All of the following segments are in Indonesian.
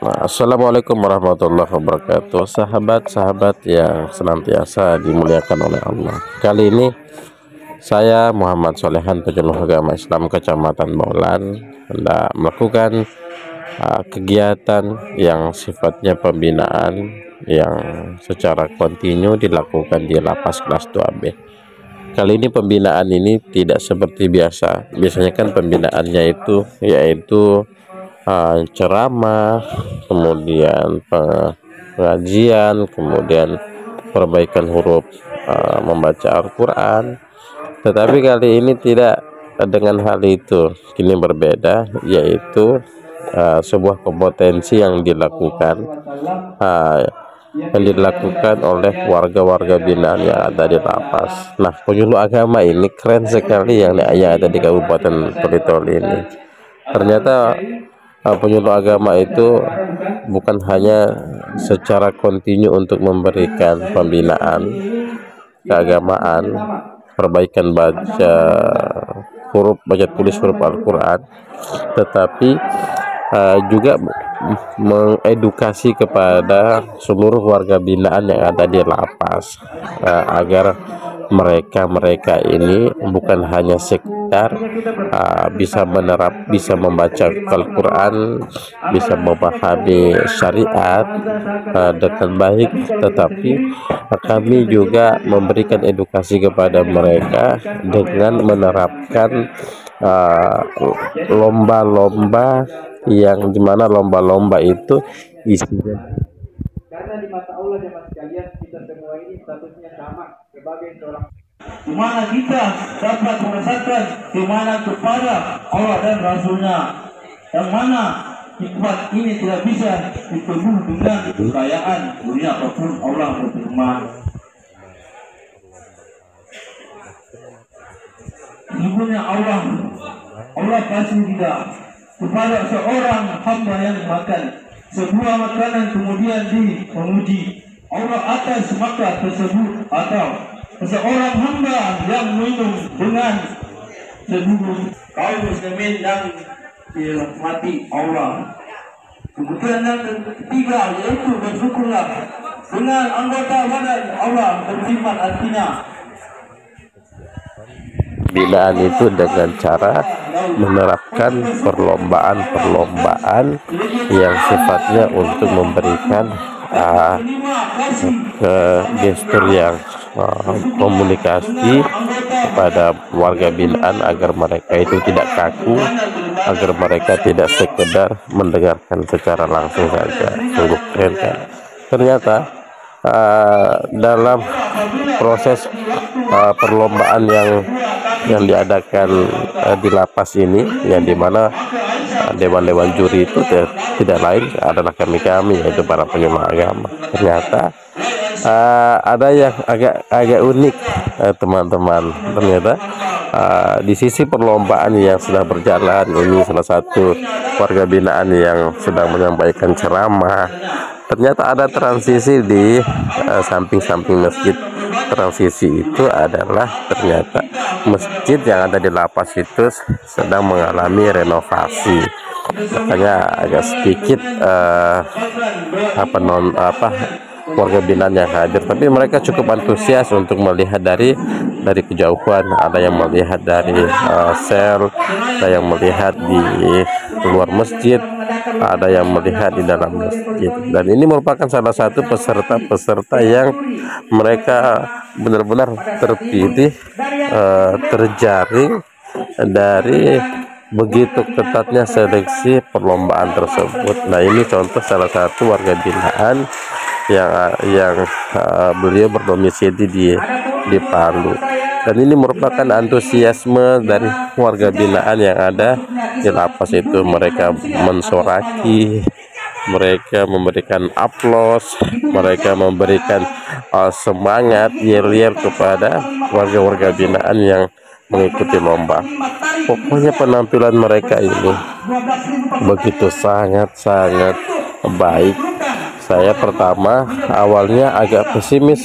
Assalamualaikum warahmatullahi wabarakatuh. Sahabat-sahabat yang senantiasa dimuliakan oleh Allah. Kali ini saya Muhammad Solehan, penyuluh agama Islam Kecamatan Baulan, hendak melakukan kegiatan yang sifatnya pembinaan yang secara kontinu dilakukan di lapas kelas 2B. Kali ini pembinaan ini tidak seperti biasa. Biasanya kan pembinaannya itu yaitu ceramah, kemudian pengajian, kemudian perbaikan huruf, membaca Al-Quran. Tetapi kali ini tidak dengan hal itu. Kini berbeda, yaitu sebuah kompetensi yang dilakukan oleh warga-warga binaan yang ada di lapas. Nah, penyuluh agama ini keren sekali yang ada di Kabupaten Pelitol ini. Ternyata penyuluh agama itu bukan hanya secara kontinu untuk memberikan pembinaan keagamaan, perbaikan baca tulis huruf Al-Quran, tetapi juga mengedukasi kepada seluruh warga binaan yang ada di lapas, agar mereka ini bukan hanya sekedar bisa membaca Al-Quran, bisa memahami syariat dengan baik, tetapi kami juga memberikan edukasi kepada mereka dengan menerapkan lomba-lomba yang dimana lomba-lomba itu isinya, karena di mata Allah dan sekalian kita semua ini statusnya sama sebagai seorang, di mana kita dapat merasakan di mana kepada Allah dan Rasulnya, yang mana hikmat ini tidak bisa ditemui dengan kekayaan dunia apapun. Allah berfirman, sesungguhnya Allah pasti tidak kepada seorang hamba yang makan sebuah makanan kemudian memuji Allah atas makanan tersebut, atau seorang hamba yang minum dengan seluruh kaum muslimin yang dirahmati Allah. Kemudian yang ketiga yaitu bersyukurlah dengan anggota badan Allah berfirman, artinya binaan itu dengan cara menerapkan perlombaan yang sifatnya untuk memberikan gestur yang komunikasi kepada warga binaan agar mereka itu tidak kaku, agar mereka tidak sekedar mendengarkan secara langsung saja. Sungguh keren kan? Ternyata dalam proses perlombaan yang diadakan di lapas ini, yang dimana dewan-dewan juri itu tidak lain adalah kami, yaitu para penyuluh agama. Ternyata ada yang agak unik, teman-teman. Ternyata di sisi perlombaan yang sedang berjalan ini, salah satu warga binaan yang sedang menyampaikan ceramah, ternyata ada transisi di samping-samping masjid. Transisi itu adalah ternyata masjid yang ada di lapas itu sedang mengalami renovasi, makanya agak sedikit warga binaan yang hadir, tapi mereka cukup antusias untuk melihat dari kejauhan. Ada yang melihat dari sel, ada yang melihat di luar masjid, ada yang melihat di dalam masjid. Dan ini merupakan salah satu peserta yang mereka benar-benar terpilih, terjaring dari begitu ketatnya seleksi perlombaan tersebut. Nah, ini contoh salah satu warga binaan yang beliau berdomisili di Palu, dan ini merupakan antusiasme dari warga binaan yang ada di lapas itu. Mereka mensoraki, mereka memberikan aplaus, mereka memberikan semangat yel-yel kepada warga-warga binaan yang mengikuti lomba. Pokoknya penampilan mereka ini begitu sangat baik. Saya pertama awalnya agak pesimis,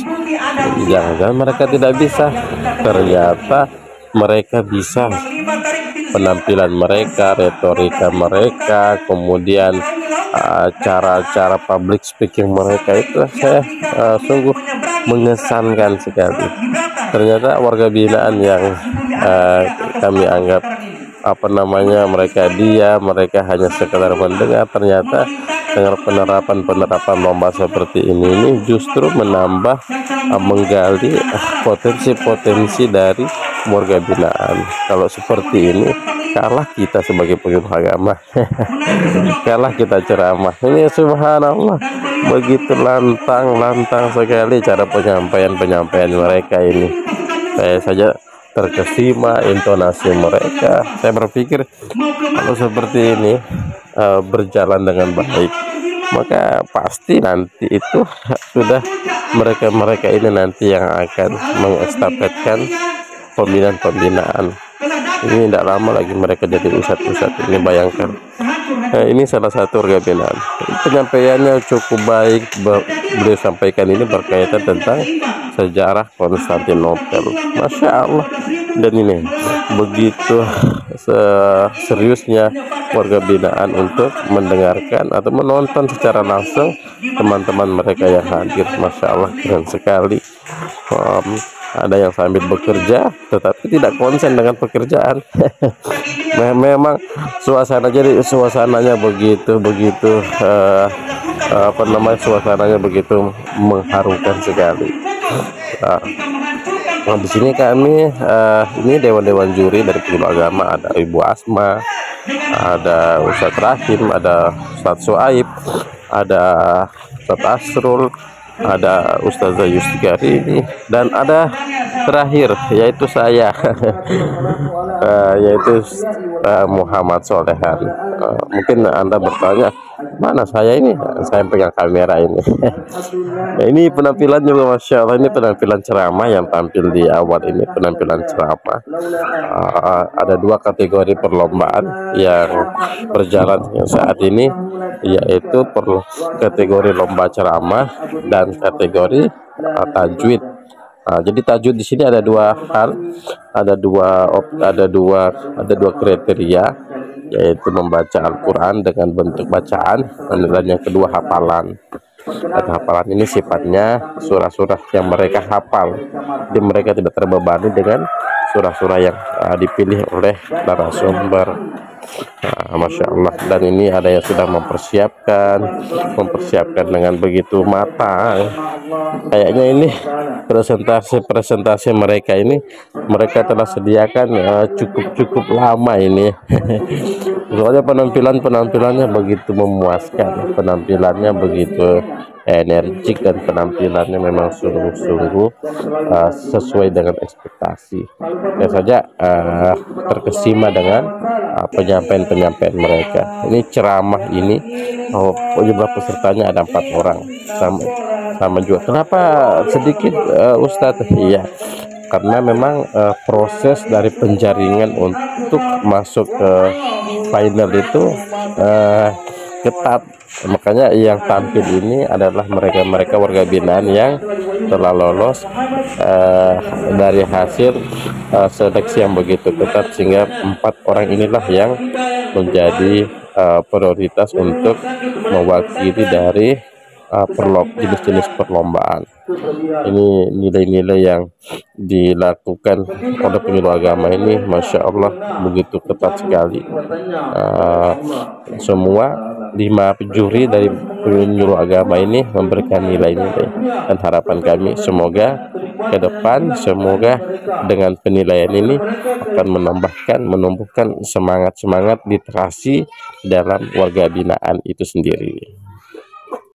jangan-jangan mereka tidak bisa. Ternyata mereka bisa. Penampilan mereka, retorika mereka, kemudian cara-cara public speaking mereka itu saya sungguh mengesankan sekali. Ternyata warga binaan yang kami anggap mereka diam, mereka hanya sekedar mendengar, ternyata dengan penerapan lomba seperti ini justru menambah menggali potensi dari warga binaan. Kalau seperti ini kalah kita sebagai penyuluh agama. Kalah kita ceramah. Ini subhanallah, begitu lantang sekali cara penyampaian mereka ini. Saya saja terkesima intonasi mereka. Saya berpikir kalau seperti ini berjalan dengan baik, maka pasti nanti itu sudah mereka ini nanti yang akan mengestafetkan pembinaan. Ini tidak lama lagi mereka jadi ustadz. Ini bayangkan. Ini salah satu warga binaan. Penyampaiannya cukup baik. Beliau sampaikan ini berkaitan tentang sejarah Konstantinopel. Masya Allah. Dan ini begitu seriusnya warga binaan untuk mendengarkan atau menonton secara langsung teman-teman mereka yang hadir. Masya Allah, keren sekali. Ada yang sambil bekerja tetapi tidak konsen dengan pekerjaan. Memang suasananya begitu suasananya begitu mengharukan sekali. Nah, di sini kami ini dewan juri dari penyuluh agama, ada Ibu Asma, ada Ustadz Rahim, ada Ustadz Suaib, ada Ustadz Asrul, ada Ustazah Yustigari, dan ada terakhir yaitu saya yaitu Muhammad Solehan. Mungkin Anda bertanya, mana saya ini? Saya pegang kamera ini. Nah, ini penampilan juga Masya Allah, ini penampilan ceramah yang tampil di awal ini, penampilan ceramah. Ada dua kategori perlombaan yang berjalan saat ini, yaitu kategori lomba ceramah dan kategori tajwid. Jadi tajwid di sini ada dua hal, ada dua kriteria, yaitu membaca Al-Quran dengan bentuk bacaan, dan yang kedua hafalan. Dan hafalan ini sifatnya surah-surah yang mereka hafal, jadi mereka tidak terbebani dengan surah-surah yang dipilih oleh narasumber. Masya Allah. Dan ini ada yang sudah mempersiapkan dengan begitu matang. Kayaknya ini presentasi mereka ini mereka telah sediakan cukup lama ini. Soalnya penampilannya begitu memuaskan, penampilannya begitu energik, dan penampilannya memang sungguh-sungguh sesuai dengan ekspektasi. Saya saja terkesima dengan penyampaian mereka. Ini ceramah ini, jumlah pesertanya ada 4 orang, sama juga. Kenapa sedikit Ustadz? Iya, karena memang proses dari penjaringan untuk masuk ke final itu ketat. Makanya yang tampil ini adalah mereka warga binaan yang telah lolos dari hasil seleksi yang begitu ketat, sehingga 4 orang inilah yang menjadi prioritas untuk mewakili dari jenis-jenis perlombaan. Ini nilai-nilai yang dilakukan oleh penyuluh agama ini, Masya Allah, begitu ketat sekali. Semua 5 juri dari penyuluh agama ini memberikan nilai-nilai, dan harapan kami semoga ke depan, semoga dengan penilaian ini akan menumbuhkan semangat literasi dalam warga binaan itu sendiri.